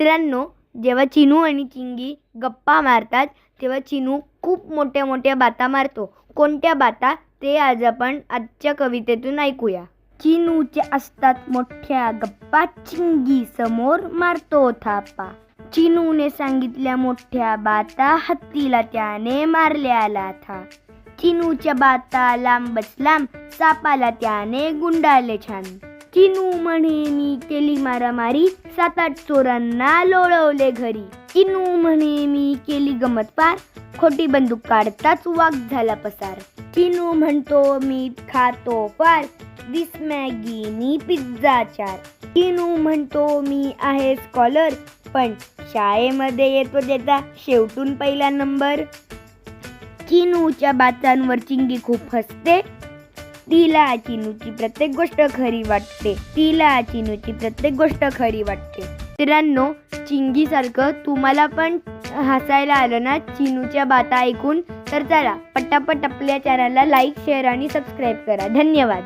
मित्रांनो, जेव्हा चिनू आणि चिंगी गप्पा मारतात तेव्हा चिनू खूप मोठ्या मोठ्या बाता मारतो. कोणत्या बाता ते आज आपण आजच्या कवितेतून ऐकूया. चिनूच्या असतात मोठ्या गप्पा, चिंगी समोर मारतो थापा. चिनूने सांगितल्या मोठ्या बाता, हत्तीला त्याने मारल्याला था. चिनूच्या बाता लांबच लांब, सापाला त्याने गुंडाळले छान. चिनू म्हणे मी केली मारामारी, 7-8 चोरांना लोळवले घरी. चिनू म्हणे मी केली गमत पार, खोटी बंदूक काढताच वाघ झाला पसार. चिनू म्हणतो मी खातो फार, 20 मॅगीनी पिझ्झा 4. चिनू म्हणतो मी आहे स्कॉलर, पण शाळेमध्ये येतो त्याचा शेवटून पहिला नंबर. चिनूच्या बातांवर चिंगी खूप हसते, तिला चिनूची प्रत्येक गोष्ट खरी वाटते. मित्रांनो, चिंगीसारखं तुम्हाला पण हसायला आलं ना चिनूच्या बाता ऐकून? तर चला पटापट आपल्या चॅनलला लाईक, शेअर आणि सबस्क्राईब करा. धन्यवाद.